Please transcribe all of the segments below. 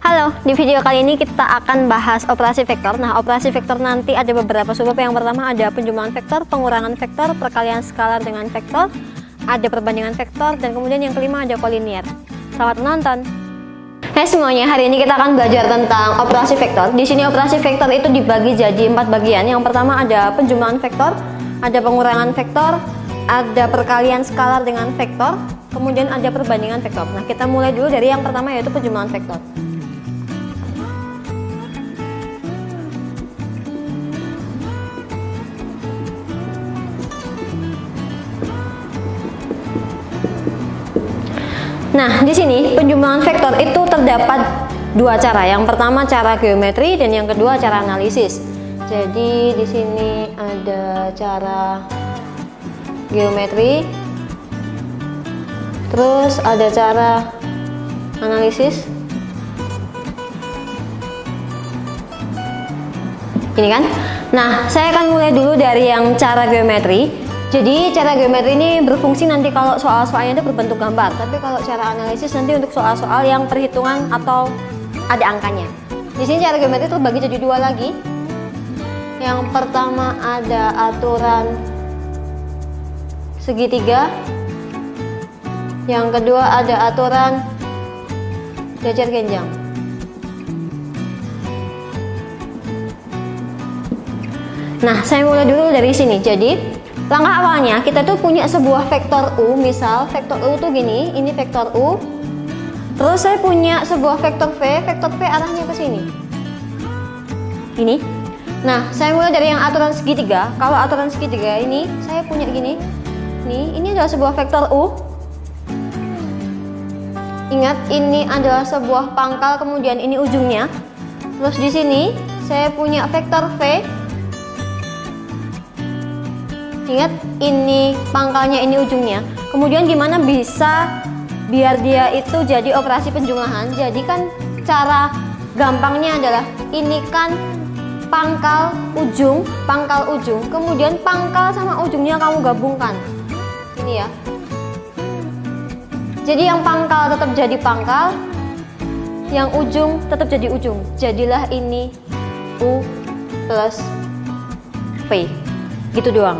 Halo, di video kali ini kita akan bahas operasi vektor. Nah, operasi vektor nanti ada beberapa subbab. Yang pertama ada penjumlahan vektor, pengurangan vektor, perkalian skalar dengan vektor, ada perbandingan vektor, dan kemudian yang kelima ada kolinier. Selamat menonton. Hai semuanya, hari ini kita akan belajar tentang operasi vektor. Di sini operasi vektor itu dibagi jadi 4 bagian. Yang pertama ada penjumlahan vektor, ada pengurangan vektor, ada perkalian skalar dengan vektor, kemudian ada perbandingan vektor. Nah, kita mulai dulu dari yang pertama yaitu penjumlahan vektor. Nah, di sini penjumlahan vektor itu terdapat dua cara. Yang pertama cara geometri dan yang kedua cara analisis. Jadi di sini ada cara geometri, terus ada cara analisis. Ini kan? Nah, saya akan mulai dulu dari yang cara geometri. Jadi cara geometri ini berfungsi nanti kalau soal-soalnya itu berbentuk gambar, tapi kalau cara analisis nanti untuk soal-soal yang perhitungan atau ada angkanya. Di sini cara geometri terbagi jadi dua lagi. Yang pertama ada aturan segitiga, yang kedua ada aturan jajar genjang. Nah, saya mulai dulu dari sini. Jadi langkah awalnya kita tuh punya sebuah vektor U, misal vektor U tuh gini, ini vektor U. Terus saya punya sebuah vektor V arahnya ke sini. Ini. Nah, saya mulai dari yang aturan segitiga. Kalau aturan segitiga ini saya punya gini. Nih, ini adalah sebuah vektor U. Ingat, ini adalah sebuah pangkal, kemudian ini ujungnya. Terus di sini saya punya vektor V. Ingat, ini pangkalnya, ini ujungnya. Kemudian gimana bisa biar dia itu jadi operasi penjumlahan? Jadi kan cara gampangnya adalah ini kan pangkal ujung, kemudian pangkal sama ujungnya kamu gabungkan. Ini ya. Jadi yang pangkal tetap jadi pangkal, yang ujung tetap jadi ujung. Jadilah ini U plus V. Gitu doang.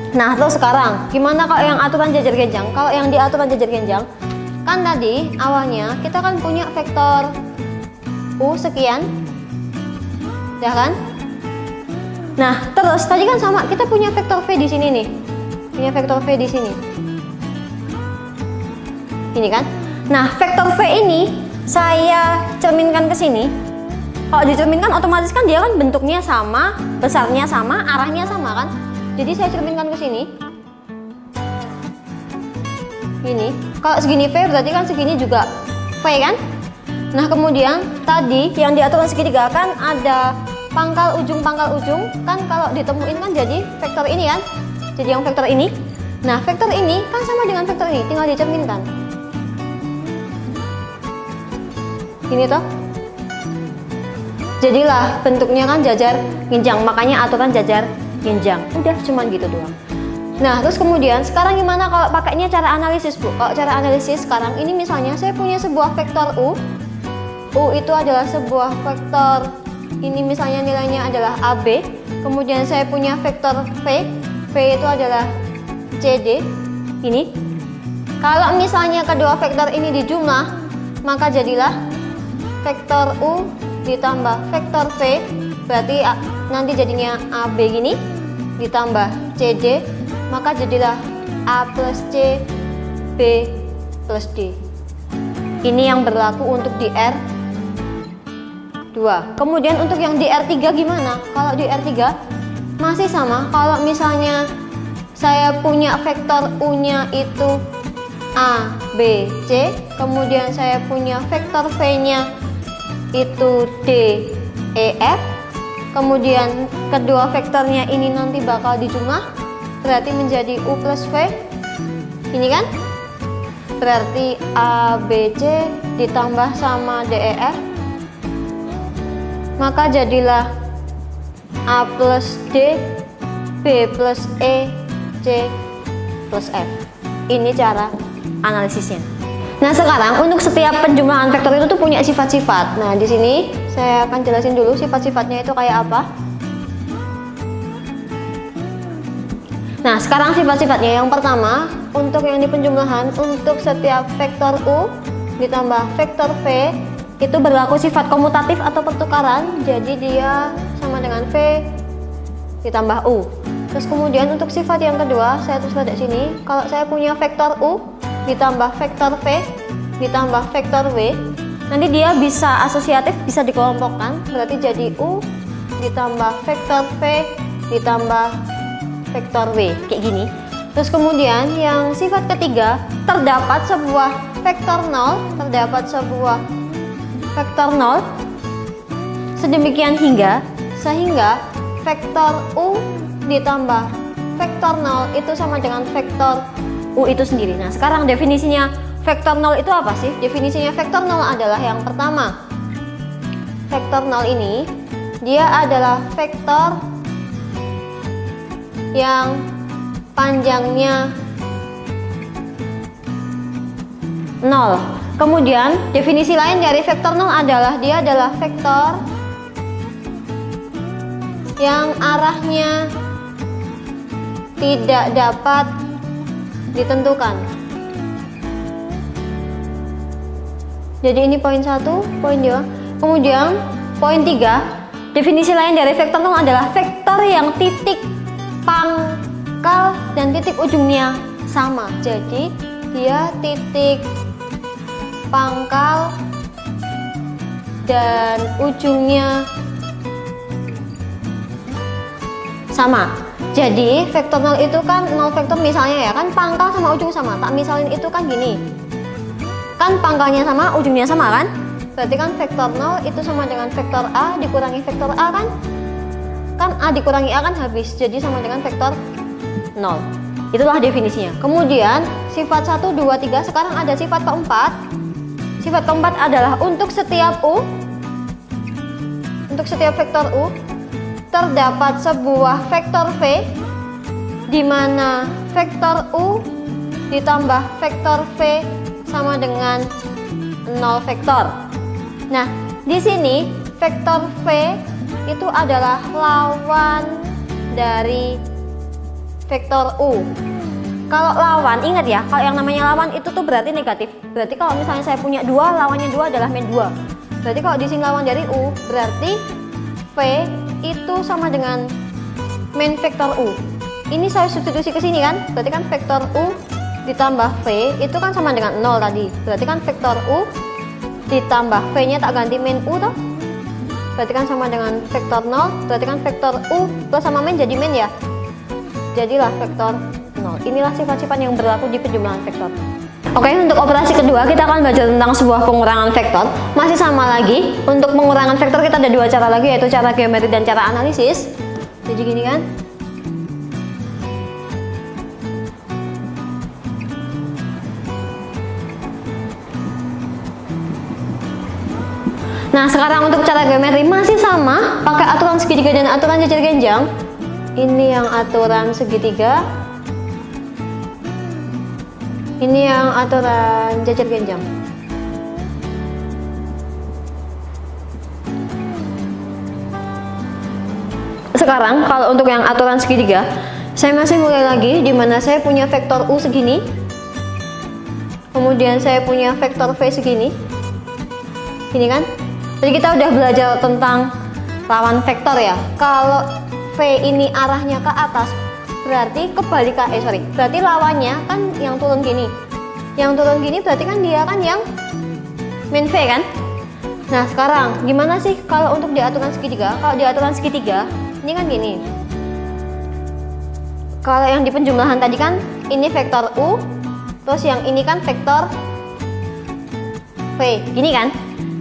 Nah, terus sekarang gimana kalau yang aturan jajar genjang? Kalau yang di aturan jajar genjang, kan tadi awalnya kita kan punya vektor U sekian, ya kan? Nah, terus tadi kan sama, kita punya vektor V di sini nih, punya vektor V di sini, ini kan? Nah, vektor V ini saya cerminkan ke sini. Kalau dicerminkan otomatis kan dia kan bentuknya sama, besarnya sama, arahnya sama kan? Jadi saya cerminkan ke sini. Ini, kalau segini V berarti kan segini juga V kan? Nah, kemudian tadi yang di aturan segitiga kan ada pangkal ujung kan kalau ditemuin kan jadi vektor ini kan? Jadi yang vektor ini. Nah, vektor ini kan sama dengan vektor ini, tinggal dicerminkan. Ini toh. Jadilah bentuknya kan jajar genjang, makanya aturan jajar genjang. Udah cuman gitu doang. Nah, terus kemudian sekarang gimana kalau pakainya cara analisis, Bu? Kalau cara analisis sekarang ini misalnya saya punya sebuah vektor U. U itu adalah sebuah vektor, ini misalnya nilainya adalah AB. Kemudian saya punya vektor V. V itu adalah CD. Ini. Kalau misalnya kedua vektor ini dijumlah, maka jadilah vektor U ditambah vektor V. Berarti nanti jadinya AB gini ditambah CD, maka jadilah A plus C B plus D. Ini yang berlaku untuk di R2. Kemudian untuk yang di R3 gimana? Kalau di R3 masih sama. Kalau misalnya saya punya vektor U-nya itu A, B, C, kemudian saya punya vektor V-nya itu D, E, F. Kemudian kedua vektornya ini nanti bakal dijumlah, berarti menjadi U plus V. Ini kan? Berarti A, B, C ditambah sama D, E, F. Maka jadilah A plus D, B plus E, C plus F. Ini cara analisisnya. Nah, sekarang untuk setiap penjumlahan vektor itu tuh punya sifat-sifat. Nah, di sini saya akan jelasin dulu sifat-sifatnya itu kayak apa. Nah, sekarang sifat-sifatnya. Yang pertama, untuk yang di penjumlahan, untuk setiap vektor U ditambah vektor V itu berlaku sifat komutatif atau pertukaran. Jadi dia sama dengan V ditambah U. Terus kemudian untuk sifat yang kedua, saya tulis pada sini, kalau saya punya vektor U ditambah vektor V ditambah vektor W, nanti dia bisa asosiatif, bisa dikelompokkan, berarti jadi U ditambah vektor V ditambah vektor W, kayak gini. Terus kemudian yang sifat ketiga, terdapat sebuah vektor 0, sedemikian hingga sehingga vektor U ditambah vektor 0 itu sama dengan vektor U itu sendiri. Nah, sekarang definisinya vektor 0 itu apa sih? Definisinya vektor 0 adalah yang pertama, vektor 0 ini dia adalah vektor yang panjangnya 0. Kemudian definisi lain dari vektor 0 adalah dia adalah vektor yang arahnya tidak dapat ditentukan. Jadi ini poin 1, poin 2. Kemudian poin 3, definisi lain dari vektor 0 adalah vektor yang titik pangkal dan titik ujungnya sama. Jadi dia titik pangkal dan ujungnya sama. Jadi vektor 0 itu kan 0 vektor misalnya ya kan pangkal sama ujung sama. Tak misalin itu kan gini. Kan pangkalnya sama, ujungnya sama kan? Berarti kan vektor 0 itu sama dengan vektor A dikurangi vektor A kan? Kan A dikurangi A kan habis. Jadi sama dengan vektor 0. Itulah definisinya. Kemudian sifat 1, 2, 3, sekarang ada sifat keempat. Sifat keempat adalah untuk setiap U, untuk setiap vektor U terdapat sebuah vektor V di mana vektor U ditambah vektor V sama dengan 0 vektor. Nah, di sini vektor V itu adalah lawan dari vektor U. Kalau lawan, ingat ya, kalau yang namanya lawan itu tuh berarti negatif. Berarti kalau misalnya saya punya 2, lawannya 2 adalah min 2. Berarti kalau di sini lawan dari U, berarti V itu sama dengan min vektor U. Ini saya substitusi ke sini kan? Berarti kan vektor U ditambah V itu kan sama dengan 0 tadi. Berarti kan vektor U ditambah V-nya tak ganti min U toh? Berarti kan sama dengan vektor 0. Berarti kan vektor U plus sama min jadi min ya? Jadilah vektor 0. Inilah sifat-sifat yang berlaku di penjumlahan vektor. Oke, untuk operasi kedua kita akan belajar tentang sebuah pengurangan vektor. Masih sama lagi, untuk pengurangan vektor kita ada 2 cara lagi, yaitu cara geometri dan cara analisis. Jadi gini kan. Nah, sekarang untuk cara geometri masih sama, pakai aturan segitiga dan aturan jajar genjang. Ini yang aturan segitiga. Ini yang aturan jajar genjang. Sekarang kalau untuk yang aturan segitiga, saya masih mulai lagi di mana saya punya vektor U segini. Kemudian saya punya vektor V segini. Gini kan? Jadi kita udah belajar tentang lawan vektor ya. Kalau V ini arahnya ke atas, berarti kebalikan, berarti lawannya kan yang turun gini. Yang turun gini berarti kan dia kan yang min V kan? Nah, sekarang gimana sih kalau untuk di aturan segitiga? Kalau di aturan segitiga, ini kan gini. Kalau yang di penjumlahan tadi kan ini vektor U, terus yang ini kan vektor V, gini kan?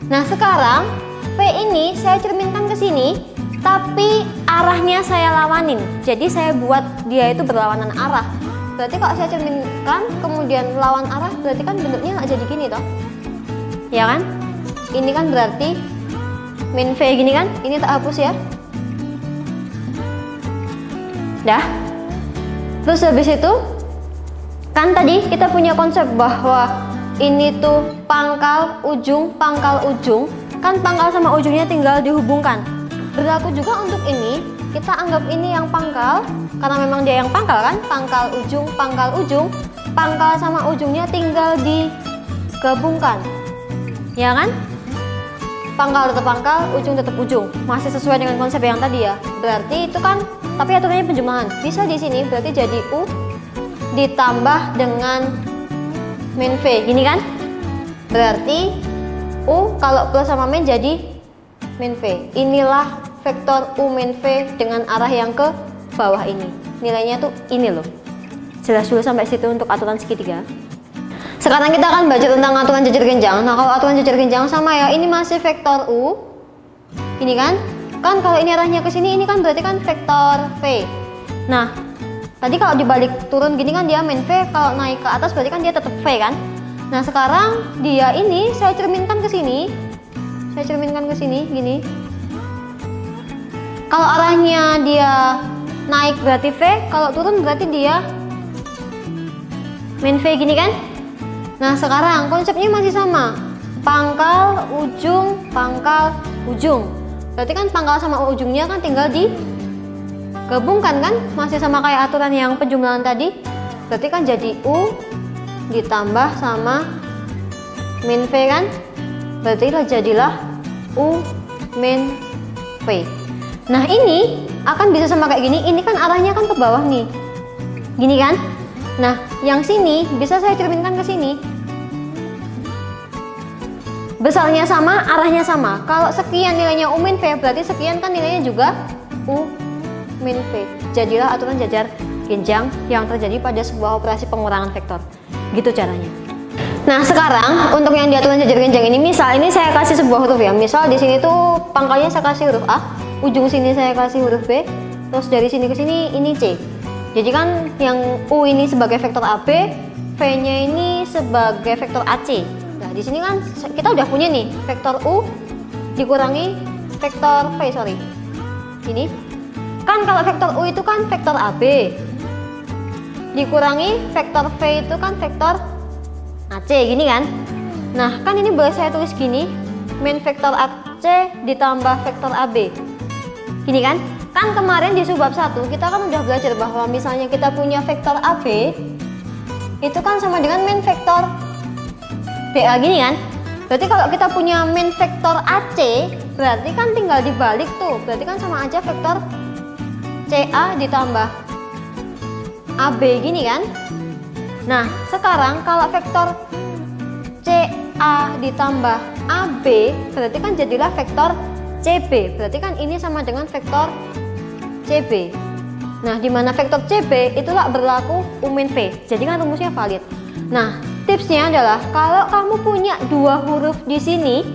Nah, sekarang V ini saya cerminkan ke sini, tapi arahnya saya lawanin. Jadi saya buat dia itu berlawanan arah. Berarti kalau saya cerminkan kemudian lawan arah, berarti kan bentuknya nggak jadi gini toh, ya kan? Ini kan berarti min V gini kan? Ini tak hapus ya. Dah. Terus habis itu kan tadi kita punya konsep bahwa ini tuh pangkal ujung, kan pangkal sama ujungnya tinggal dihubungkan. Berlaku juga untuk ini, kita anggap ini yang pangkal, karena memang dia yang pangkal kan, pangkal ujung, pangkal sama ujungnya tinggal digabungkan, ya kan? Pangkal tetap pangkal, ujung tetap ujung, masih sesuai dengan konsep yang tadi ya. Berarti itu kan, tapi aturannya penjumlahan. Bisa di sini berarti jadi U ditambah dengan min V, gini kan? Berarti U kalau plus sama min jadi min V. Inilah vektor U min V dengan arah yang ke bawah ini. Nilainya tuh ini loh. Jelas dulu sampai situ untuk aturan segitiga. Sekarang kita akan baca tentang aturan jajar genjang. Nah, kalau aturan jajar genjang sama ya, ini masih vektor U. Ini kan? Kan kalau ini arahnya ke sini, ini kan berarti kan vektor V. Nah, tadi kalau dibalik turun gini kan dia min V, kalau naik ke atas berarti kan dia tetap V kan? Nah, sekarang dia ini saya cerminkan ke sini. Gini. Kalau arahnya dia naik berarti V, kalau turun berarti dia min V, gini kan? Nah, sekarang konsepnya masih sama, pangkal ujung. Berarti kan pangkal sama ujungnya kan tinggal digabungkan kan, masih sama kayak aturan yang penjumlahan tadi. Berarti kan jadi U ditambah sama min V kan, berarti jadilah U min V. Nah, ini akan bisa sama kayak gini, ini kan arahnya kan ke bawah nih, gini kan. Nah, yang sini bisa saya cerminkan ke sini. Besarnya sama, arahnya sama. Kalau sekian nilainya U min V, berarti sekian kan nilainya juga U min V. Jadilah aturan jajar genjang yang terjadi pada sebuah operasi pengurangan vektor. Gitu caranya. Nah, sekarang untuk yang di aturan jajar genjang ini, misal ini saya kasih sebuah huruf ya. Misal di sini tuh pangkalnya saya kasih huruf A, ujung sini saya kasih huruf B, terus dari sini ke sini ini C. Jadi kan yang U ini sebagai vektor AB, V-nya ini sebagai vektor AC. Nah, di sini kan kita udah punya nih vektor U dikurangi vektor V, Ini kan kalau vektor U itu kan vektor AB dikurangi vektor V itu kan vektor AC, gini kan. Nah, kan ini boleh saya tulis gini, min vektor AC ditambah vektor AB. Gini kan? Kan kemarin di subbab 1 kita kan udah belajar bahwa misalnya kita punya vektor AB itu kan sama dengan min vektor BA, gini kan. Berarti kalau kita punya min vektor AC berarti kan tinggal dibalik tuh, berarti kan sama aja vektor CA ditambah AB, gini kan. Nah, sekarang kalau vektor CA ditambah AB berarti kan jadilah vektor CB, berarti kan ini sama dengan vektor CB. Nah, di mana vektor CB itulah berlaku U min V. Jadi kan rumusnya valid. Nah, tipsnya adalah kalau kamu punya dua huruf di sini,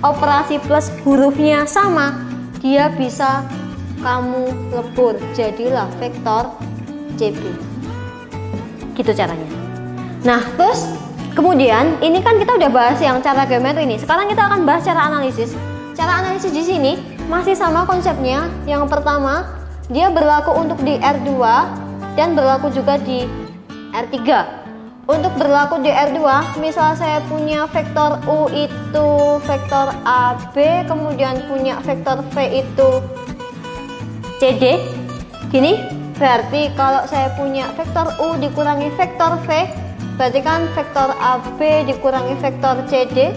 operasi plus hurufnya sama, dia bisa kamu lebur, jadilah vektor CB. Gitu caranya. Nah, terus kemudian ini kan kita udah bahas yang cara geometri nih. Sekarang kita akan bahas cara analisis. Cara analisis di sini masih sama konsepnya. Yang pertama, dia berlaku untuk di R2 dan berlaku juga di R3. Untuk berlaku di R2, misal saya punya vektor U itu vektor AB, kemudian punya vektor V itu CD, gini. Berarti kalau saya punya vektor U dikurangi vektor V, berarti kan vektor AB dikurangi vektor CD,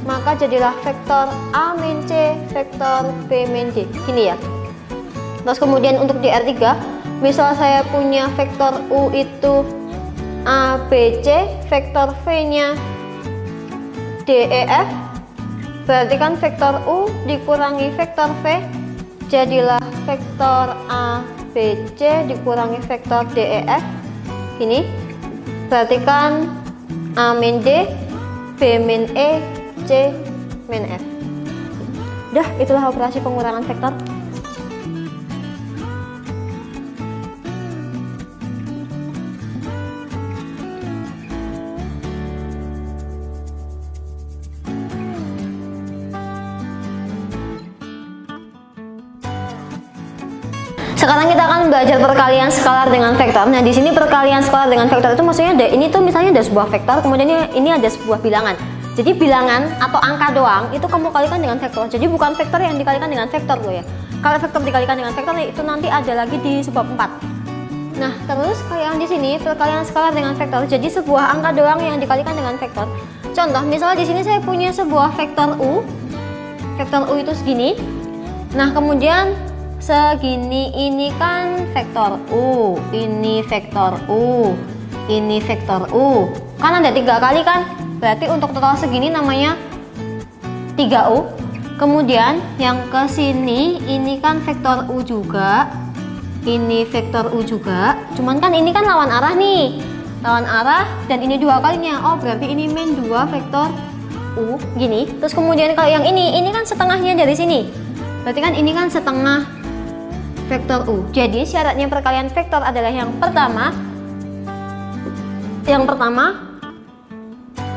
maka jadilah vektor A min C, vektor B min D, gini ya. Terus kemudian untuk di R3, misal saya punya vektor U itu ABC, vektor V-nya DEF, berarti kan vektor U dikurangi vektor V, jadilah vektor ABC dikurangi vektor DEF, gini. Berarti kan A min D, B min E, C min F. Udah, itulah operasi pengurangan vektor. Sekarang kita akan belajar perkalian skalar dengan vektor. Nah, di sini perkalian skalar dengan vektor itu maksudnya ini tuh misalnya ada sebuah vektor, kemudian ini ada sebuah bilangan. Jadi bilangan atau angka doang itu kamu kalikan dengan vektor. Jadi bukan vektor yang dikalikan dengan vektor loh ya. Kalau vektor dikalikan dengan vektor itu nanti ada lagi di sebab 4. Nah, terus kayak yang di sini perkalian skalar dengan vektor. Jadi sebuah angka doang yang dikalikan dengan vektor. Contoh, misalnya di sini saya punya sebuah vektor U. Vektor U itu segini. Nah, kemudian segini ini kan vektor U, ini vektor U, ini vektor U. Kan ada 3 kali kan? Berarti untuk total segini namanya 3U. Kemudian yang ke sini ini kan vektor U juga. Ini vektor U juga. Cuman kan ini kan lawan arah nih. Lawan arah dan ini 2 kalinya. Oh, berarti ini min 2 vektor U gini. Terus kemudian kalau yang ini kan setengahnya dari sini. Berarti kan ini kan setengah vektor U. Jadi syaratnya perkalian vektor adalah yang pertama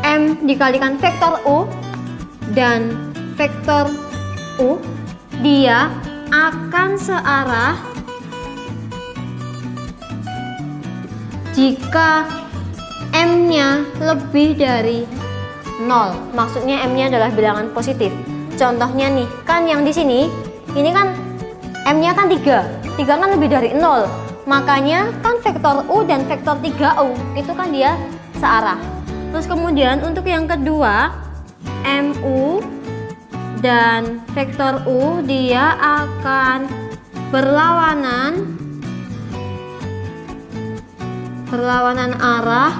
M dikalikan vektor U dan vektor U dia akan searah jika M-nya lebih dari 0. Maksudnya M-nya adalah bilangan positif. Contohnya nih, kan yang di sini ini kan M-nya kan 3 kan lebih dari 0. Makanya kan vektor U dan vektor 3U itu kan dia searah. Terus kemudian untuk yang kedua, MU dan vektor U dia akan berlawanan arah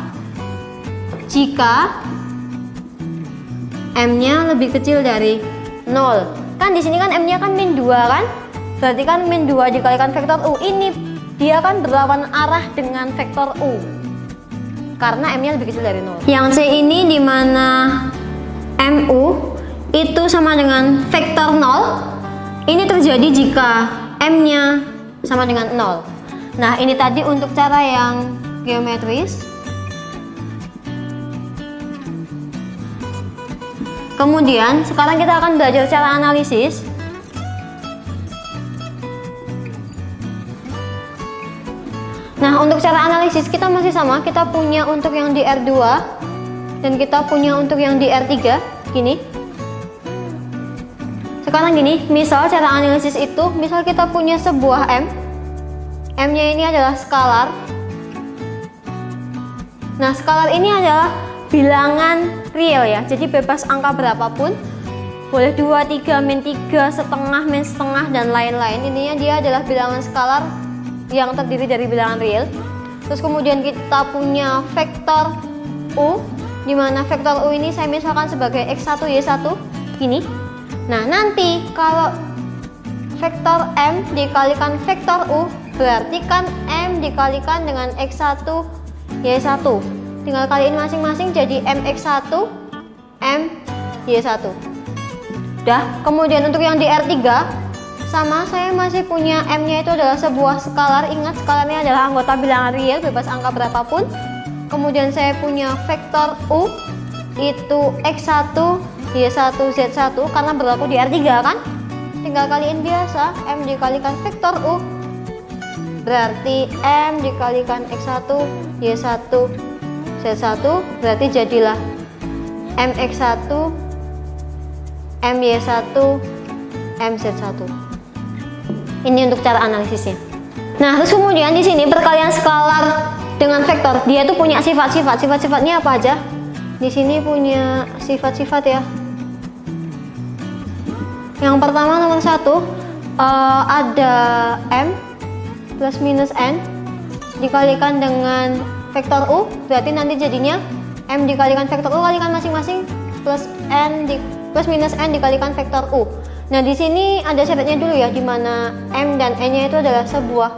jika M-nya lebih kecil dari 0. Kan di sini kan M-nya kan min 2 kan? Berarti kan min 2 dikalikan vektor U. Ini dia kan berlawanan arah dengan vektor U. Karena M-nya lebih kecil dari 0. Yang C ini dimana MU itu sama dengan vektor 0. Ini terjadi jika M-nya sama dengan 0. Nah, ini tadi untuk cara yang geometris. Kemudian sekarang kita akan belajar cara analisis. Nah, untuk cara analisis kita masih sama, kita punya untuk yang di R2 dan kita punya untuk yang di R3 gini. Sekarang gini, misal cara analisis itu, misal kita punya sebuah M-nya ini adalah skalar. Nah, skalar ini adalah bilangan real ya, jadi bebas angka berapapun, boleh 2, 3, min 3, setengah, min setengah, dan lain-lain. Intinya dia adalah bilangan skalar yang terdiri dari bilangan real. Terus kemudian kita punya vektor U, di mana vektor U ini saya misalkan sebagai X1 Y1 gini. Nah, nanti kalau vektor M dikalikan vektor U berarti kan M dikalikan dengan X1 Y1. Tinggal kaliin masing-masing jadi MX1 M Y1. Udah, kemudian untuk yang di R3 sama, saya masih punya M-nya itu adalah sebuah skalar. Ingat, skalarnya adalah anggota bilangan real, bebas angka berapapun. Kemudian saya punya vektor U itu X1 Y1 Z1 karena berlaku di R3 kan. Tinggal kaliin biasa, M dikalikan vektor U berarti M dikalikan X1 Y1 Z1 berarti jadilah MX1 MY1 MZ1. Ini untuk cara analisisnya. Nah, terus kemudian di sini perkalian skalar dengan vektor, dia tuh punya sifat-sifat. Sifat-sifatnya apa aja? Di sini punya sifat-sifat ya. Yang pertama nomor 1 ada M plus minus N dikalikan dengan vektor U, berarti nanti jadinya M dikalikan vektor U kalikan masing-masing plus minus N dikalikan vektor U. Nah, di sini ada syaratnya dulu ya, di mana M dan N-nya itu adalah sebuah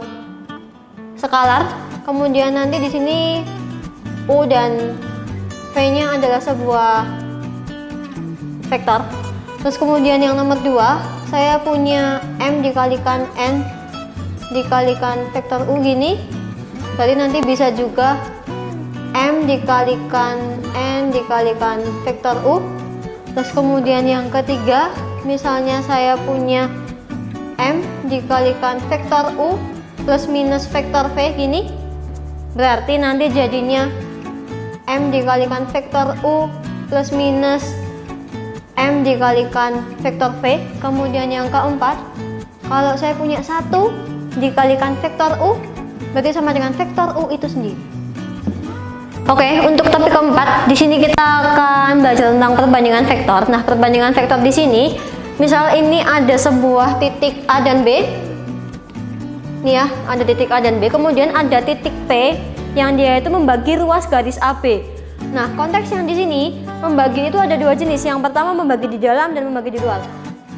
skalar. Kemudian nanti di sini U dan V-nya adalah sebuah vektor. Terus kemudian yang nomor 2, saya punya M dikalikan N dikalikan vektor U gini. Berarti nanti bisa juga M dikalikan N dikalikan vektor U. Terus kemudian yang ketiga, misalnya saya punya M dikalikan vektor U plus minus vektor V gini, berarti nanti jadinya M dikalikan vektor U plus minus M dikalikan vektor V. Kemudian yang keempat, kalau saya punya 1 dikalikan vektor U, berarti sama dengan vektor U itu sendiri. Oke, untuk topik keempat, di sini kita akan belajar tentang perbandingan vektor. Nah, perbandingan vektor di sini, misal ini ada sebuah titik A dan B. Nih ya, ada titik A dan B, kemudian ada titik P yang dia itu membagi ruas garis AB. Nah, konteks yang di sini membagi itu ada dua jenis. Yang pertama membagi di dalam dan membagi di luar.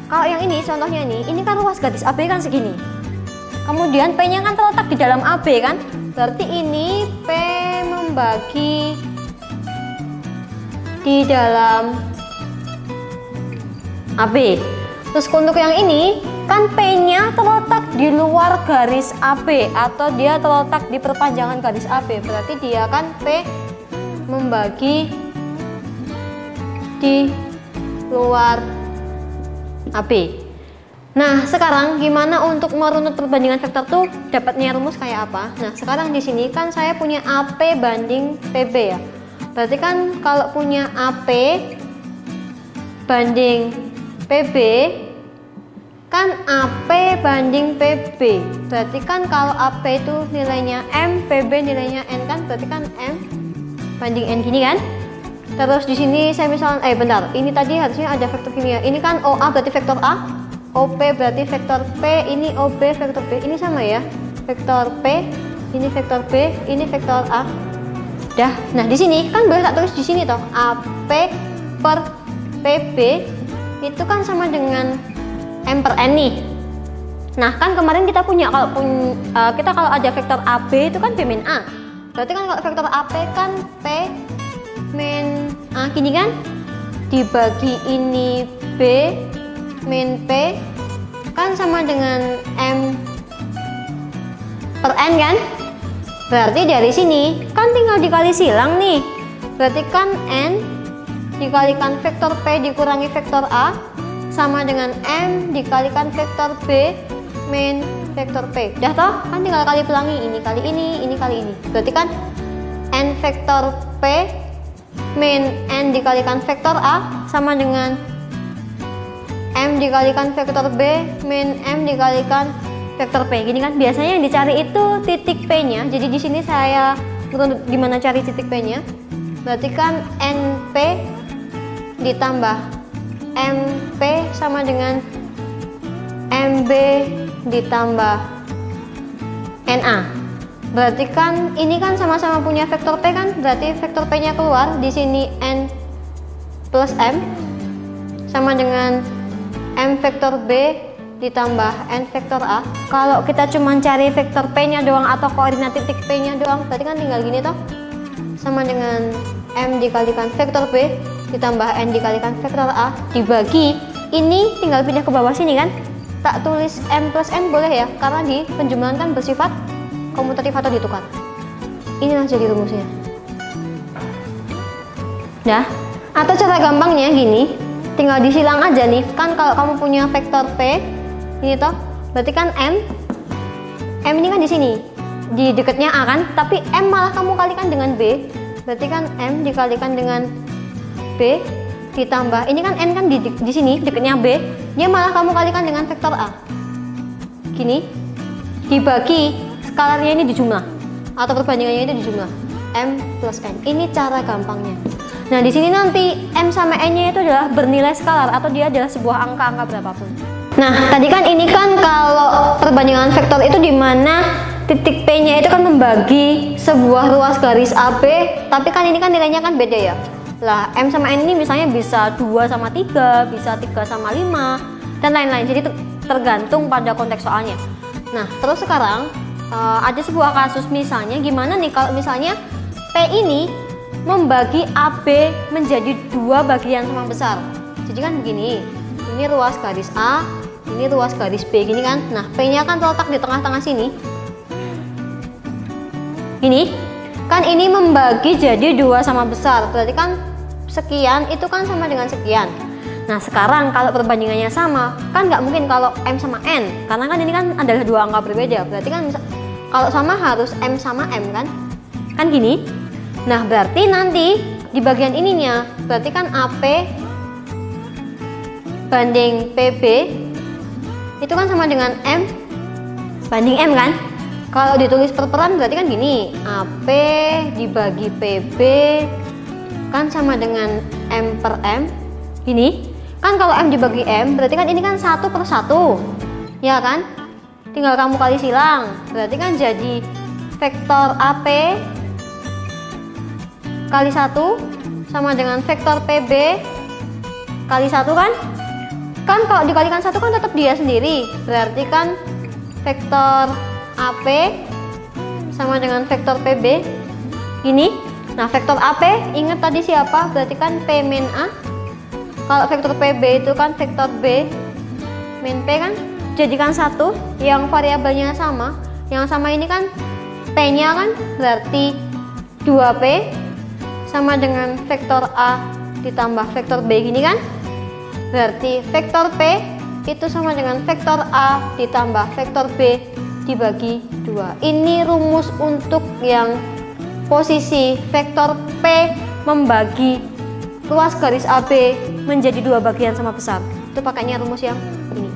Kalau yang ini, contohnya ini kan ruas garis AB kan segini. Kemudian P-nya kan terletak di dalam AB kan? Berarti ini P membagi di dalam AB. Terus untuk yang ini kan P-nya terletak di luar garis AB atau dia terletak di perpanjangan garis AB. Berarti dia kan P membagi di luar AB. Nah, sekarang gimana untuk merunut perbandingan vektor tuh dapatnya rumus kayak apa? Nah, sekarang di sini kan saya punya AP banding PB ya. Berarti kan kalau punya AP banding PB kan AP banding PB. Berarti kan kalau AP itu nilainya M, PB nilainya N kan? Berarti kan M banding N gini kan? Terus di sini saya misalnya bentar, ini tadi harusnya ada vektor gini ya. Ini kan OA berarti vektor A, OP berarti vektor P, ini OB vektor B. Ini sama ya. Vektor P, ini vektor B, ini vektor A. Dah. Nah, di sini kan boleh tak tulis di sini toh. AP per PB itu kan sama dengan M per N nih. Nah, kan kemarin kita punya kalau ada vektor AB itu kan B min A. Berarti kan kalau vektor AP kan P min A gini kan? Dibagi ini B min P kan sama dengan M per N kan? Berarti dari sini kan tinggal dikali silang nih. Berarti kan N dikalikan vektor P dikurangi vektor A sama dengan M dikalikan vektor B min vektor P. Dah toh? Kan tinggal kali pelangi, ini kali ini kali ini. Berarti kan N vektor P min N dikalikan vektor A sama dengan M dikalikan vektor B min M dikalikan vektor P. Gini kan biasanya yang dicari itu titik P-nya. Jadi di sini saya gimana cari titik P-nya? Berarti kan NP ditambah MP sama dengan MB ditambah NA. Berarti kan ini kan sama-sama punya vektor P kan? Berarti vektor P-nya keluar. Di sini N plus M sama dengan M vektor B ditambah N vektor A. Kalau kita cuma cari vektor P-nya doang atau koordinat titik P-nya doang, berarti kan tinggal gini toh. Sama dengan M dikalikan vektor B ditambah N dikalikan vektor A dibagi ini tinggal pindah ke bawah sini kan. Tak tulis M plus N boleh ya, karena di penjumlahan kan bersifat komutatif atau ditukar. Inilah jadi rumusnya. Nah, atau cara gampangnya gini, tinggal disilang aja nih. Kan kalau kamu punya vektor P ini toh, berarti kan M ini kan di sini, di dekatnya A kan, tapi M malah kamu kalikan dengan B. Berarti kan M dikalikan dengan B ditambah ini kan N kan di sini dekatnya B, dia malah kamu kalikan dengan vektor A. Gini, dibagi skalarnya ini dijumlah atau perbandingannya itu dijumlah M plus N. Ini cara gampangnya. Nah, di sini nanti M sama N-nya itu adalah bernilai skalar atau dia adalah sebuah angka berapapun. Nah, tadi kan ini kan kalau perbandingan vektor itu di mana titik P-nya itu kan membagi sebuah ruas garis AB, tapi kan ini kan nilainya kan beda ya. Lah, M sama N ini misalnya bisa 2 sama 3, bisa 3 sama 5, dan lain-lain. Jadi tergantung pada konteks soalnya. Nah, terus sekarang ada sebuah kasus misalnya gimana nih kalau misalnya P ini membagi AB menjadi 2 bagian sama besar. Jadi kan begini, ini ruas garis A, ini ruas garis B gini kan. Nah, P-nya kan terletak di tengah-tengah sini. Ini kan ini membagi jadi 2 sama besar. Berarti kan sekian itu kan sama dengan sekian. Nah, sekarang kalau perbandingannya sama, kan nggak mungkin kalau M sama N, karena kan ini kan adalah 2 angka berbeda. Berarti kan Kalau sama harus M sama M kan? Kan gini. Nah, berarti nanti di bagian ininya, berarti kan AP banding PB itu kan sama dengan M banding M kan? Kalau ditulis per peran berarti kan gini, AP dibagi PB kan sama dengan M per M. Gini, kan kalau M dibagi M berarti kan ini kan 1 per 1, ya kan? Tinggal kamu kali silang, berarti kan jadi vektor AP kali 1 sama dengan vektor PB kali 1 kan? Kan kalau dikalikan 1 kan tetap dia sendiri, berarti kan vektor AP sama dengan vektor PB ini. Nah, vektor AP ingat tadi siapa? Berarti kan P min A. Kalau vektor PB itu kan vektor B min P kan? Jadikan satu yang variabelnya sama. Yang sama ini kan P-nya kan berarti 2P sama dengan vektor A ditambah vektor B gini kan? Berarti vektor P itu sama dengan vektor A ditambah vektor B dibagi 2. Ini rumus untuk yang posisi vektor P membagi luas garis AB menjadi 2 bagian sama besar. Itu pakainya rumus yang ini.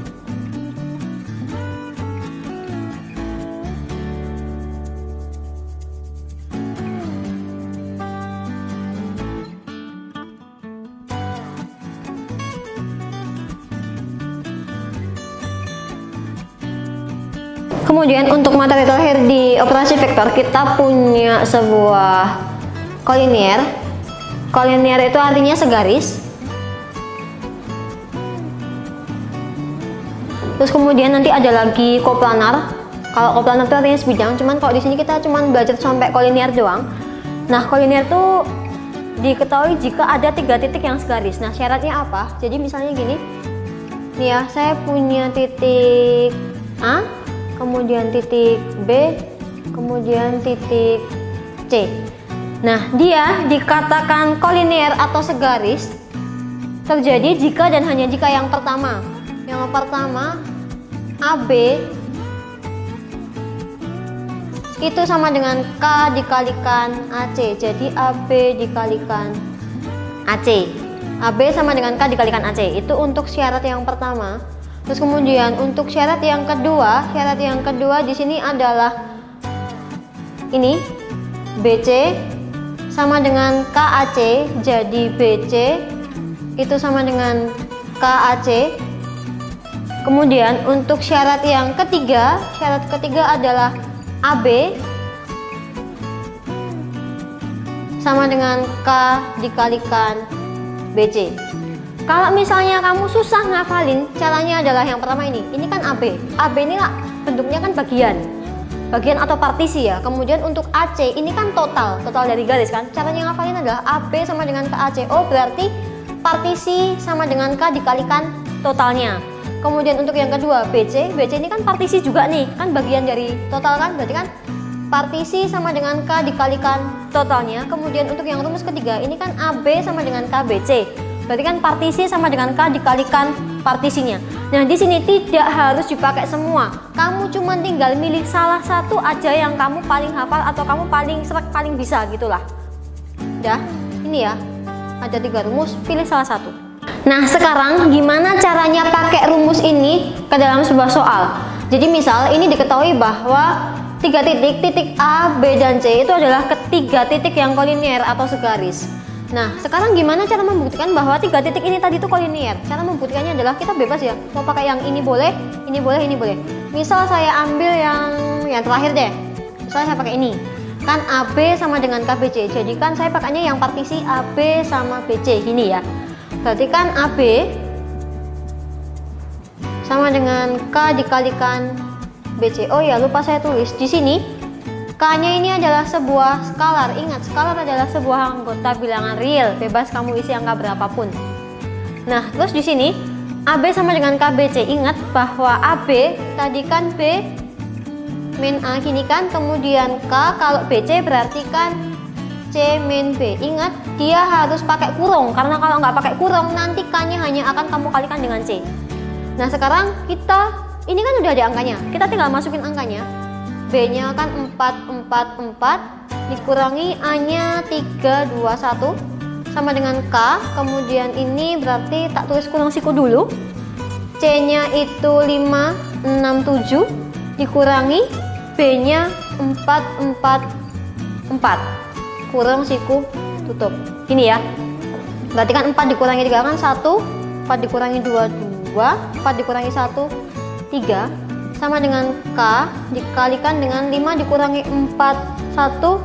Kemudian untuk materi terakhir di operasi vektor kita punya sebuah kolinier. Kolinier itu artinya segaris. Terus kemudian nanti ada lagi koplanar. Kalau koplanar itu artinya sebidang, cuman kalau di sini kita cuman belajar sampai kolinier doang. Nah, kolinier itu diketahui jika ada 3 titik yang segaris. Nah, syaratnya apa? Jadi misalnya gini. Nih ya, saya punya titik A, kemudian titik B, kemudian titik C. Nah, dia dikatakan kolinier atau segaris terjadi jika dan hanya jika yang pertama. Yang pertama, AB itu sama dengan K dikalikan AC. Jadi AB dikalikan AC. AB sama dengan K dikalikan AC. Itu untuk syarat yang pertama. Terus kemudian untuk syarat yang kedua di sini adalah ini BC sama dengan KAC, jadi BC itu sama dengan KAC. Kemudian untuk syarat yang ketiga adalah AB sama dengan K dikalikan BC. Kalau misalnya kamu susah ngafalin, caranya adalah yang pertama ini kan AB. AB ini lah bentuknya kan bagian atau partisi ya. Kemudian untuk AC ini kan total dari garis kan. Caranya ngafalin adalah AB sama dengan KAC. Oh, berarti partisi sama dengan K dikalikan totalnya. Kemudian untuk yang kedua BC ini kan partisi juga nih, kan bagian dari total kan. Berarti kan partisi sama dengan K dikalikan totalnya. Kemudian untuk yang rumus ketiga ini kan AB sama dengan KBC. Berarti kan partisi sama dengan K dikalikan partisinya. Nah, di sini tidak harus dipakai semua. Kamu cuma tinggal milih salah satu aja yang kamu paling hafal atau kamu paling srek, paling bisa gitulah. Udah, ini ya. Ada 3 rumus, pilih salah satu. Nah, sekarang gimana caranya pakai rumus ini ke dalam sebuah soal? Jadi misal ini diketahui bahwa 3 titik A, B, dan C itu adalah ketiga titik yang kolinier atau segaris. Nah, sekarang gimana cara membuktikan bahwa 3 titik ini tadi itu kolinier? Cara membuktikannya adalah kita bebas ya, mau pakai yang ini boleh, ini boleh, ini boleh. Misal saya ambil yang terakhir deh. Misalnya saya pakai ini. Kan AB sama dengan KBC. Jadi kan saya pakainya yang partisi AB sama BC gini ya. Berarti kan AB sama dengan K dikalikan BC. Oh ya, lupa saya tulis di sini. K-nya ini adalah sebuah skalar. Ingat, skalar adalah sebuah anggota bilangan real. Bebas kamu isi angka berapapun. Nah, terus di sini AB sama dengan KBC. Ingat bahwa AB tadi kan B min A gini kan. Kemudian K, kalau BC berarti kan C min B. Ingat, dia harus pakai kurung. Karena kalau nggak pakai kurung, nanti K-nya hanya akan kamu kalikan dengan C. Nah, sekarang ini kan udah ada angkanya. Kita tinggal masukin angkanya. B-nya kan 4, 4, 4 dikurangi A-nya 3, 2, 1 sama dengan K. Kemudian ini berarti tak tulis kurang siku dulu. C-nya itu 5, 6, 7 dikurangi B-nya 4, 4, 4 kurang siku tutup. Gini ya. Berarti kan 4 dikurangi 3 kan 1, 4 dikurangi 2, 2, 4 dikurangi 1, 3 sama dengan K dikalikan dengan 5 dikurangi 4, 1,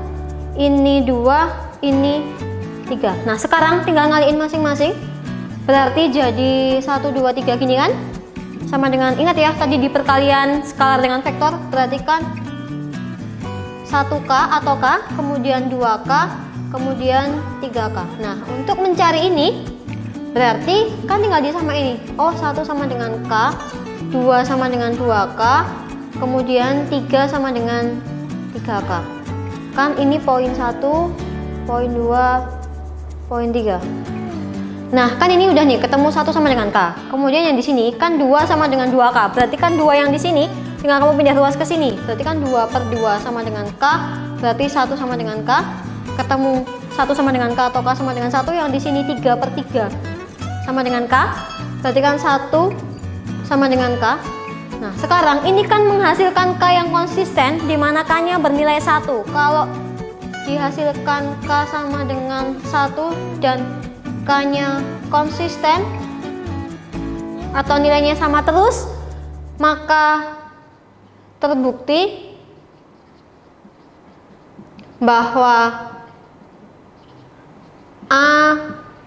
ini 2, ini 3. Nah sekarang tinggal ngaliin masing-masing, berarti jadi 1, 2, 3 gini kan, sama dengan, ingat ya tadi di perkalian skalar dengan vektor, berarti kan 1K atau K, kemudian 2K, kemudian 3K. Nah untuk mencari ini berarti kan tinggal disama ini. Oh 1 sama dengan K, 2 sama dengan 2K, kemudian 3 sama dengan 3K. Kan ini poin 1, poin 2, poin 3. Nah kan ini udah nih ketemu 1 sama dengan K. Kemudian yang di sini kan 2 sama dengan 2K. Berarti kan 2 yang di sini tinggal kamu pindah ruas ke sini. Berarti kan 2 per 2 sama dengan K. Berarti 1 sama dengan K. Ketemu 1 sama dengan K atau K sama dengan 1, yang di sini 3 per 3 sama dengan K. Berarti kan 1 sama dengan K. Nah sekarang ini kan menghasilkan K yang konsisten, di mana K-nya bernilai 1. Kalau dihasilkan K sama dengan 1 dan K-nya konsisten atau nilainya sama terus, maka terbukti bahwa A,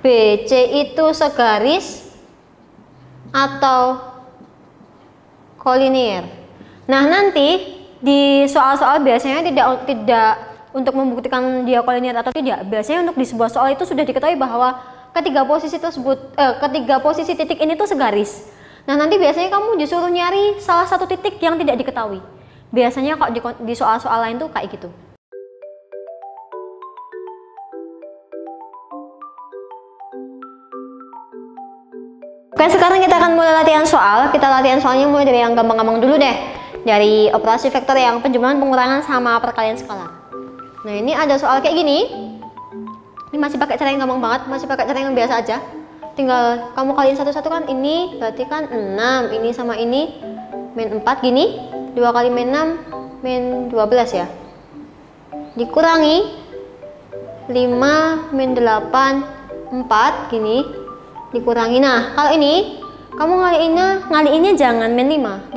B, C itu segaris atau kolinier. Nah nanti di soal-soal biasanya tidak untuk membuktikan dia kolinier atau tidak. Biasanya untuk di sebuah soal itu sudah diketahui bahwa ketiga posisi titik ini tuh segaris. Nah nanti biasanya kamu disuruh nyari salah satu titik yang tidak diketahui. Biasanya kok di soal-soal lain tuh kayak gitu. Oke, sekarang kita akan mulai latihan soal. Kita latihan soalnya mulai dari yang gampang-gampang dulu deh. Dari operasi vektor yang penjumlahan, pengurangan, sama perkalian skalar. Nah ini ada soal kayak gini. Ini masih pakai cara yang gampang banget, masih pakai cara yang biasa aja. Tinggal kamu kaliin satu-satu kan. Ini berarti kan 6, ini sama ini min 4 gini. 2 kali min 6 min 12 ya. Dikurangi 5 min 8 4 gini. Dikurangi. Nah kalau ini kamu ngaliinnya jangan min 5,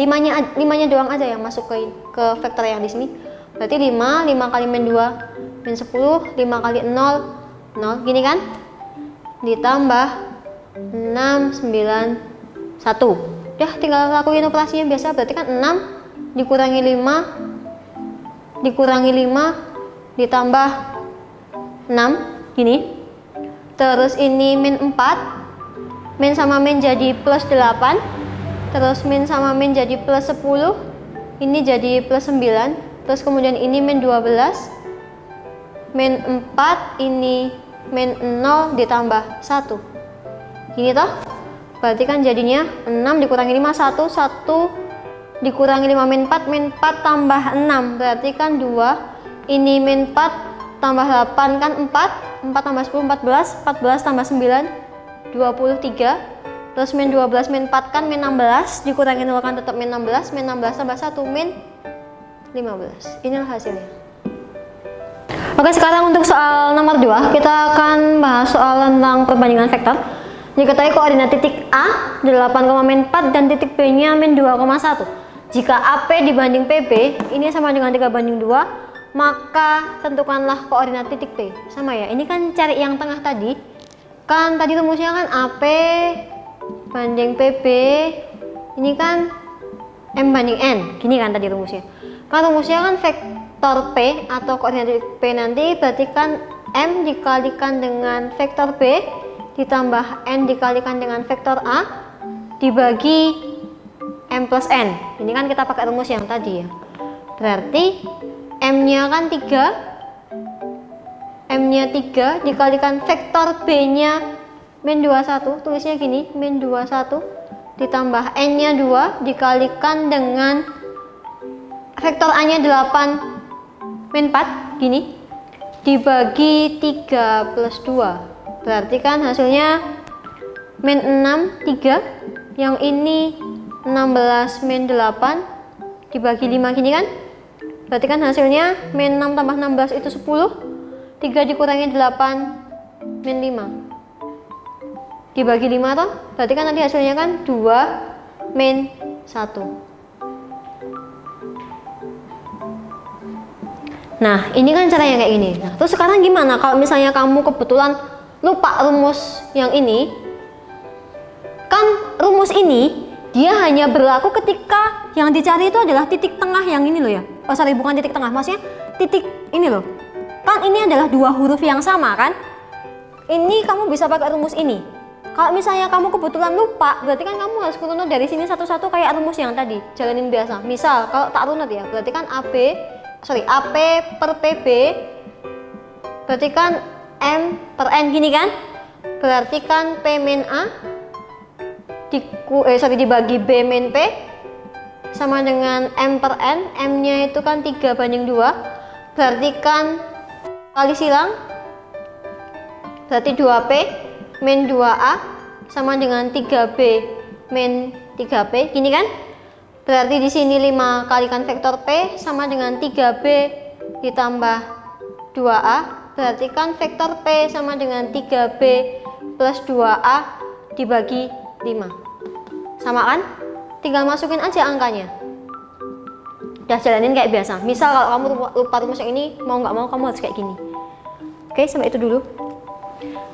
5-nya doang aja yang masuk ke vektor yang di sini. Berarti 5 kali min 2 min 10, 5 kali 0 0 gini kan, ditambah 6 9 1. Udah tinggal lakuin operasinya biasa. Berarti kan 6 dikurangi 5 ditambah 6 gini. Terus ini min 4, min sama min jadi plus 8, terus min sama min jadi plus 10, ini jadi plus 9, terus kemudian ini min 12, min 4, ini min 0 ditambah 1 gini toh. Berarti kan jadinya 6 dikurangi 5 1, 1 dikurangi 5 min 4 tambah 6, berarti kan 2, ini min 4 tambah 8 kan 4 tambah 10 14, 14 tambah 9 23, terus min 12 min 4 kan min 16, dikurangi 0 kan tetap min 16, min 16 tambah 1 min 15. Inilah hasilnya. Oke, sekarang untuk soal nomor 2 kita akan bahas soal tentang perbandingan vektor. Diketahui koordinat titik A 8, min 4 dan titik B nya min 2,1. Jika AP dibanding PB ini sama dengan 3/2, maka tentukanlah koordinat titik P. Sama ya, ini kan cari yang tengah tadi. Kan tadi rumusnya kan AP banding PB, ini kan M banding N, gini kan tadi rumusnya. Kan rumusnya kan vektor P atau koordinat titik P nanti berarti kan M dikalikan dengan vektor B ditambah N dikalikan dengan vektor A dibagi M plus N. Ini kan kita pakai rumus yang tadi ya. Berarti M-nya kan 3, M-nya 3 dikalikan vektor B-nya min 21, tulisnya gini, min 21 ditambah N-nya 2 dikalikan dengan vektor A-nya 8 min 4 gini dibagi 3 plus 2, berarti kan hasilnya min 6 3, yang ini 16 min 8 dibagi 5 gini kan, berarti kan hasilnya min 6 tambah 16 itu 10, 3 dikurangi 8 min 5 dibagi 5 toh, berarti kan nanti hasilnya kan 2 min 1. Nah, ini kan caranya kayak gini. Nah, terus sekarang gimana kalau misalnya kamu kebetulan lupa rumus yang ini? Kan rumus ini dia hanya berlaku ketika yang dicari itu adalah titik tengah yang ini loh ya. Oh sorry, bukan titik tengah, maksudnya titik ini loh. Kan ini adalah dua huruf yang sama kan? Ini kamu bisa pakai rumus ini. Kalau misalnya kamu kebetulan lupa, berarti kan kamu harus runut dari sini satu-satu kayak rumus yang tadi, jalanin biasa. Misal kalau tak runut ya, berarti kan AP per PB berarti kan M per N gini kan, berarti kan P min A dibagi B min P sama dengan M per N, M nya itu kan 3/2, berarti kan kali silang, berarti 2P min 2A sama dengan 3B min 3P gini kan. Berarti di sini 5 kalikan vektor P sama dengan 3B ditambah 2A. Berarti kan vektor P sama dengan 3B plus 2A dibagi 5. Sama kan? Tinggal masukin aja angkanya. Udah jalanin kayak biasa. Misal kalau kamu lupa rumus yang ini, mau nggak mau kamu harus kayak gini. Oke, sampai itu dulu.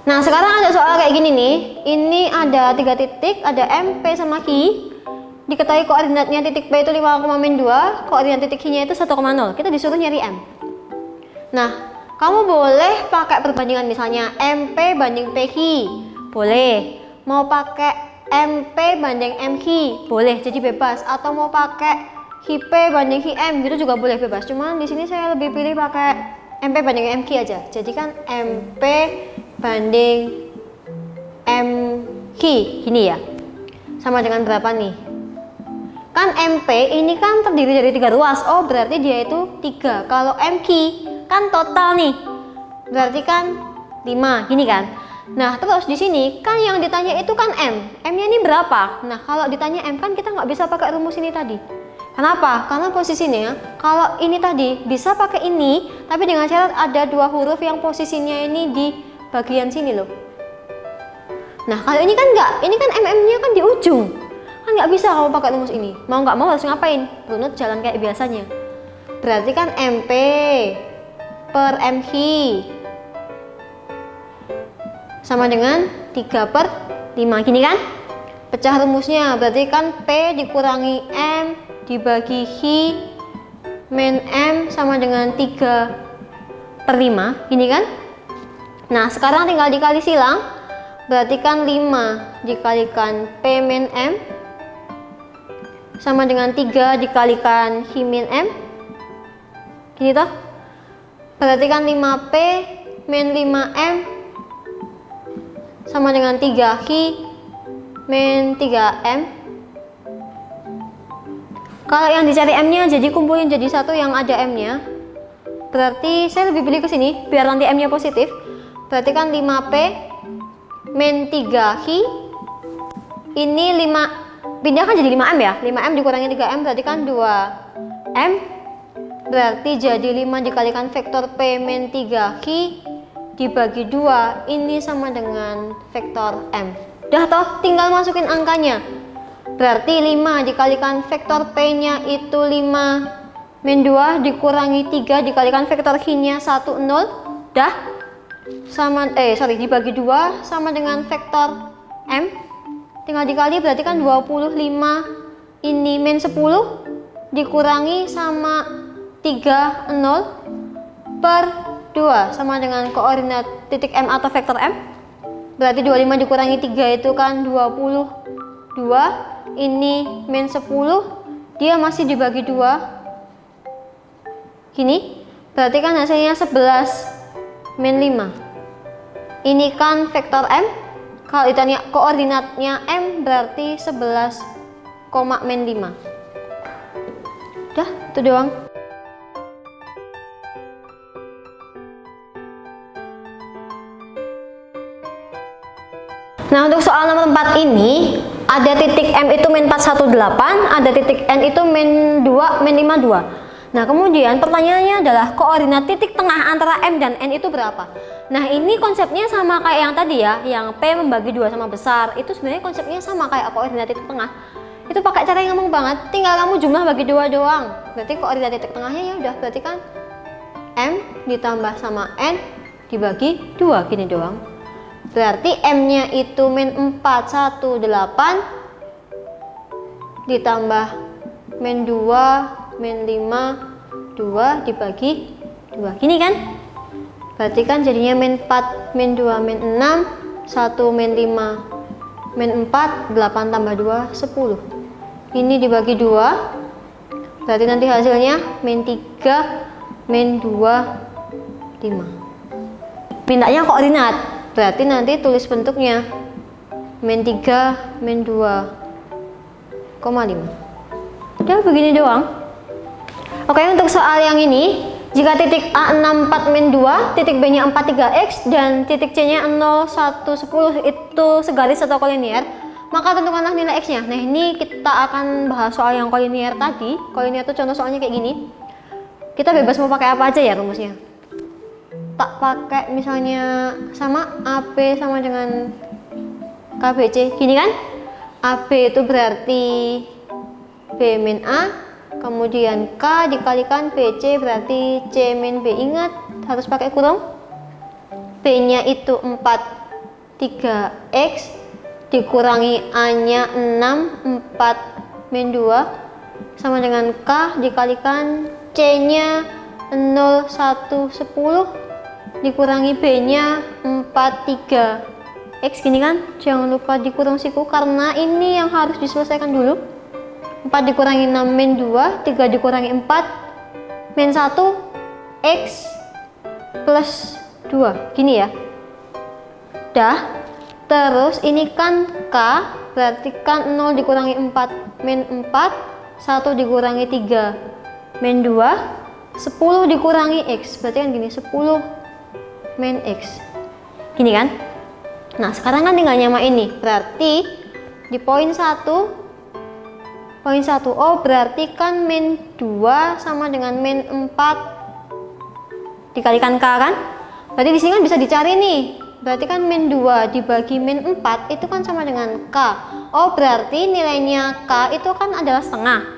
Nah, sekarang ada soal kayak gini nih. Ini ada 3 titik, ada M, P sama Q. Diketahui koordinatnya titik P itu 5,-2, koordinat titik Q-nya itu 1,0. Kita disuruh nyari M. Nah, kamu boleh pakai perbandingan misalnya MP banding PQ. Boleh. Mau pakai MP banding MQ. Boleh, jadi bebas. Atau mau pakai QP banding QM gitu juga boleh, bebas. Cuman di sini saya lebih pilih pakai MP banding MQ aja. Jadi kan MP banding MQ gini ya. Sama dengan berapa nih? Kan MP ini kan terdiri dari 3 ruas. Oh, berarti dia itu 3. Kalau MQ kan total nih. Berarti kan 5, gini kan. Nah, terus di sini kan yang ditanya itu kan M. M-nya ini berapa? Nah, kalau ditanya M kan kita nggak bisa pakai rumus ini tadi. Kenapa? Karena posisinya kalau ini tadi bisa pakai ini, tapi dengan syarat ada 2 huruf yang posisinya ini di bagian sini loh. Nah, kalau ini kan enggak. Ini kan MM-nya kan di ujung. Kan nggak bisa kamu pakai rumus ini. Mau nggak mau harus ngapain? Runut jalan kayak biasanya. Berarti kan MP per MQ sama dengan 3/5 gini kan? Pecah rumusnya, berarti kan P dikurangi M dibagi Q min M sama dengan 3/5 gini kan? Nah, sekarang tinggal dikali silang. Berarti kan 5 dikalikan P min M sama dengan 3 dikalikan Q min M gini toh, berarti kan 5P min 5M sama dengan 3Q min 3M. Kalau yang dicari M nya jadi kumpulin jadi satu yang ada M nya, berarti saya lebih pilih ke sini biar nanti M nya positif. Berarti kan 5P min 3Q ini 5 pindah kan jadi 5M ya, 5M dikurangi 3M berarti kan 2M, berarti jadi 5 dikalikan vektor P min 3Q dibagi 2, ini sama dengan vektor M. Udah toh, tinggal masukin angkanya. Berarti 5 dikalikan vektor P nya itu 5 min 2 dikurangi 3 dikalikan vektor Q nya 1, 0, dah sama, dibagi 2 sama dengan vektor M. Tinggal dikali berarti kan 25 ini min 10 dikurangi sama 3, 0 per 2 sama dengan koordinat titik M atau vektor M. Berarti 25 dikurangi 3 itu kan 22, ini min 10, dia masih dibagi 2 gini, berarti kan hasilnya 11 min 5. Ini kan vektor M. Kalau ditanya koordinatnya M berarti 11, min 5. Udah, itu doang. Nah, untuk soal nomor 4 ini, ada titik M itu min 418, ada titik N itu min 2, min 52. Nah, kemudian pertanyaannya adalah koordinat titik tengah antara M dan N itu berapa? Nah, ini konsepnya sama kayak yang tadi ya, yang P membagi 2 sama besar. Itu sebenarnya konsepnya sama kayak koordinat titik tengah. Itu pakai cara yang gampang banget, tinggal kamu jumlah bagi 2 doang. Berarti koordinat titik tengahnya ya udah, berarti kan M ditambah sama N dibagi 2, gini doang. Berarti M-nya itu min 418 ditambah min 2 min 5 2 dibagi 2, gini kan? Berarti kan jadinya min 4 min 2 min 6 1 min 5 min 4 8 tambah 2 10. Ini dibagi 2, berarti nanti hasilnya min 3 min 2 5. Mintanya koordinat, berarti nanti tulis bentuknya min 3 min 2,5. Udah begini doang. Oke, untuk soal yang ini, jika titik A 64 min 2, titik B nya 43X, dan titik C nya 0 1 10 itu segaris atau kolinier, maka tentukanlah nilai X nya. Nah, ini kita akan bahas soal yang kolinier tadi. Kolinier itu contoh soalnya kayak gini. Kita bebas mau pakai apa aja ya rumusnya. Tak pakai misalnya sama AB sama dengan KBC, gini kan? AB itu berarti B min A, kemudian K dikalikan BC berarti C min B. Ingat, harus pakai kurung. B nya itu 43X dikurangi A nya 6, 4 min 2 sama dengan K dikalikan C nya 0 1 10 dikurangi B nya 43X, gini kan? Jangan lupa dikurung siku karena ini yang harus diselesaikan dulu. 4 dikurangi 6 min 2, 3 dikurangi 4 min 1 X plus 2, gini ya. Dah, terus ini kan K, berarti kan 0 dikurangi 4 min 4, 1 dikurangi 3 min 2, 10 dikurangi X, berarti kan gini, 10 min X, gini kan? Nah, sekarang kan tinggal nyamain nih, berarti di poin 1 oh berarti kan min 2 sama dengan min 4 dikalikan K kan? Berarti di sini kan bisa dicari nih. Berarti kan min 2 dibagi min 4 itu kan sama dengan K. Oh, berarti nilainya K itu kan adalah setengah.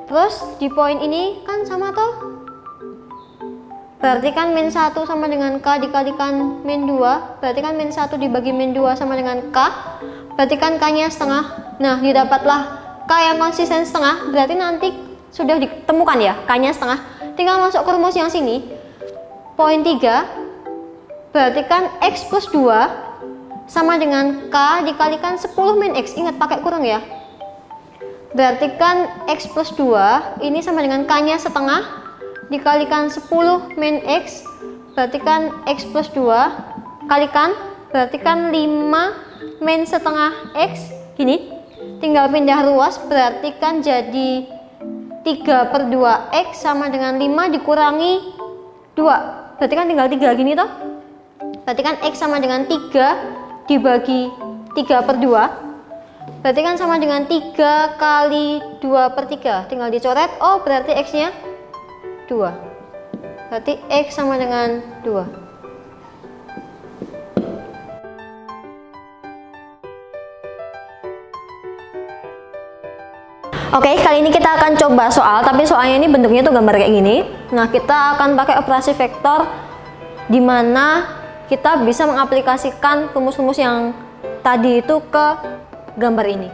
Terus di poin ini kan sama toh? Berarti kan min 1 sama dengan K dikalikan min 2. Berarti kan min 1 dibagi min 2 sama dengan K. Berarti kan K nya setengah. Nah, didapatlah K yang konsisten setengah, berarti nanti sudah ditemukan ya K nya setengah. Tinggal masuk ke rumus yang sini. Poin 3, berarti kan X plus 2 sama dengan K dikalikan 10 min X. Ingat pakai kurung ya. Berarti kan X plus 2 ini sama dengan K nya setengah dikalikan 10 min X. Berarti kan X plus 2 kalikan, berarti kan 5 min setengah X, gini. Tinggal pindah ruas, berarti kan jadi 3/2X sama dengan 5 dikurangi 2. Berarti kan tinggal 3 gini toh. Berarti kan X sama dengan 3 dibagi 3/2. Berarti kan sama dengan 3 kali 2/3. Tinggal dicoret. Oh, berarti X nya 2. Berarti X sama dengan 2. Oke, kali ini kita akan coba soal, tapi soalnya ini bentuknya tuh gambar kayak gini. Nah, kita akan pakai operasi vektor di mana kita bisa mengaplikasikan rumus-rumus yang tadi itu ke gambar ini.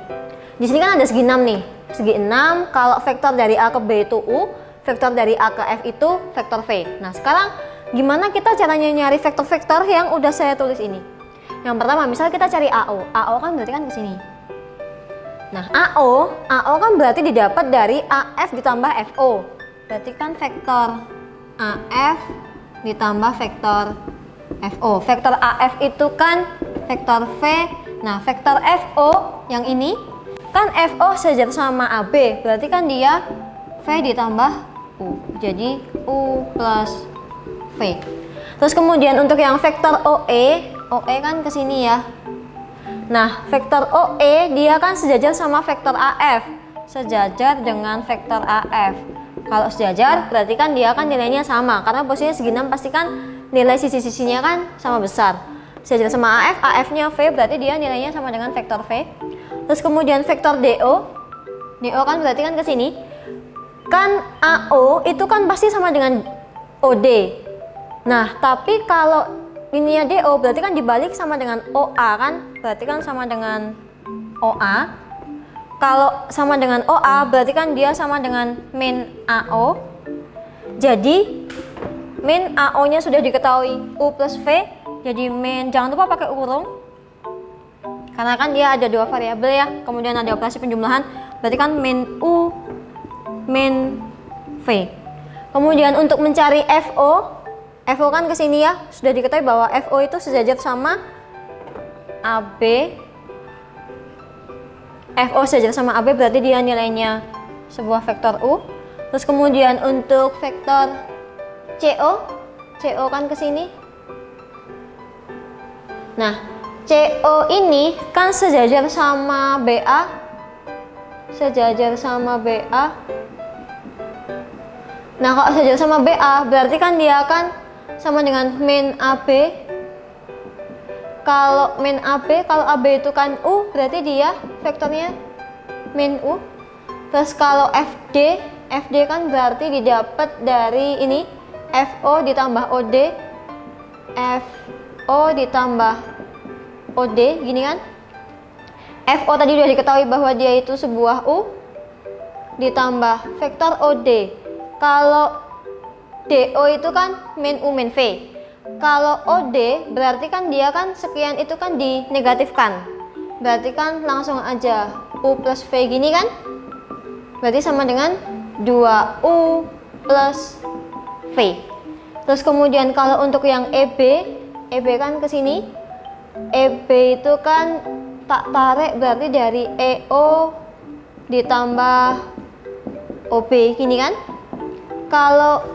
Di sini kan ada segi 6 nih. Segi 6, kalau vektor dari A ke B itu U, vektor dari A ke F itu vektor V. Nah, sekarang gimana kita caranya nyari vektor-vektor yang udah saya tulis ini? Yang pertama, misalnya kita cari AO. AO kan berarti kan ke sini. Nah, AO kan berarti didapat dari AF ditambah FO. Berarti kan vektor AF ditambah vektor FO. Vektor AF itu kan vektor V. Nah, vektor FO yang ini kan FO sejajar sama AB. Berarti kan dia ditambah U, jadi U plus V. Terus kemudian untuk yang vektor OE kan ke sini ya. Nah, vektor OE dia kan sejajar sama vektor AF, sejajar dengan vektor AF. Kalau sejajar berarti kan dia kan nilainya sama, karena posisinya segi 6 pasti kan nilai sisi-sisinya kan sama besar. Sejajar sama AF, AF-nya V berarti dia nilainya sama dengan vektor V. Terus kemudian vektor DO kan berarti kan ke sini. Kan AO itu kan pasti sama dengan OD. Nah, tapi kalau ininya DO berarti kan dibalik sama dengan OA kan? Berarti kan sama dengan OA. Kalau sama dengan OA berarti kan dia sama dengan min AO. Jadi min AO-nya sudah diketahui U plus V. Jadi min, jangan lupa pakai kurung. Karena kan dia ada dua variabel ya. Kemudian ada operasi penjumlahan. Berarti kan min U min V. Kemudian untuk mencari FO kan ke sini ya, sudah diketahui bahwa FO itu sejajar sama AB. FO sejajar sama AB berarti dia nilainya sebuah vektor U. Terus kemudian untuk vektor CO kan ke sini. Nah, CO ini kan sejajar sama BA. Sejajar sama BA. Nah, kalau sejajar sama BA berarti kan dia akan sama dengan min AB. Kalau min AB, kalau AB itu kan U, berarti dia vektornya min U. Terus kalau FD kan berarti didapat dari ini FO ditambah OD. FO ditambah OD, gini kan? FO tadi sudah diketahui bahwa dia itu sebuah U ditambah vektor OD. Kalau DO itu kan min U min V. Kalau OD berarti kan dia kan sekian itu kan dinegatifkan. Berarti kan langsung aja U plus V gini kan? Berarti sama dengan 2U plus V. Terus kemudian kalau untuk yang EB kan ke sini. EB itu kan tak tarik berarti dari EO ditambah OB gini kan? Kalau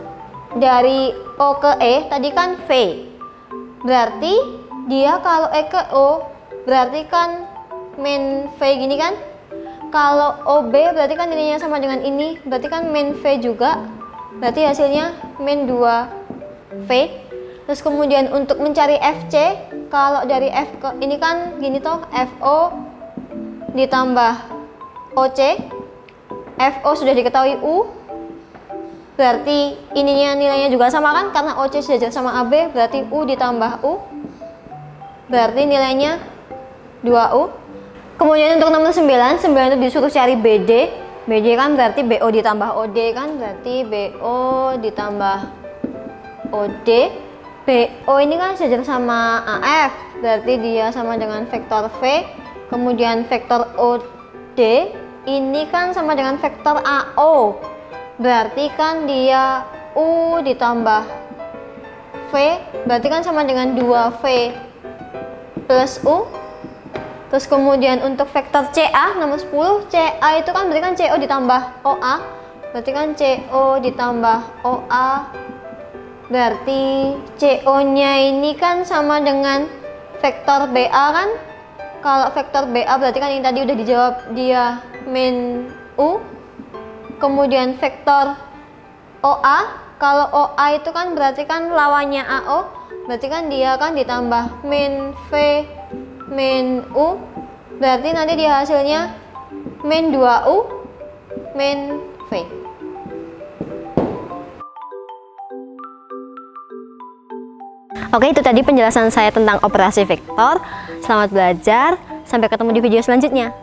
dari O ke E tadi kan V, berarti dia kalau E ke O berarti kan min V gini kan. Kalau OB berarti kan nilainya sama dengan ini, berarti kan min V juga, berarti hasilnya min 2V. Terus kemudian untuk mencari FC, kalau dari F ke ini kan gini toh, FO ditambah OC. FO sudah diketahui U, berarti ininya nilainya juga sama kan, karena OC sejajar sama AB, berarti U ditambah U, berarti nilainya 2U. Kemudian untuk nomor 9 itu disuruh cari BD. BD kan berarti BO ditambah OD kan, berarti BO ditambah OD. BO ini kan sejajar sama AF, berarti dia sama dengan vektor V. Kemudian vektor OD ini kan sama dengan vektor AO, berarti kan dia U ditambah V, berarti kan sama dengan 2V plus U. Terus kemudian untuk vektor CA nomor 10, CA itu kan berarti kan CO ditambah OA, berarti kan CO ditambah OA, berarti CO nya ini kan sama dengan vektor BA kan. Kalau vektor BA berarti kan ini tadi udah dijawab, dia min U. Kemudian vektor OA, kalau OA itu kan berarti kan lawannya AO, berarti kan dia kan ditambah min V min U, berarti nanti dia hasilnya min 2U min V. Oke, itu tadi penjelasan saya tentang operasi vektor. Selamat belajar, sampai ketemu di video selanjutnya.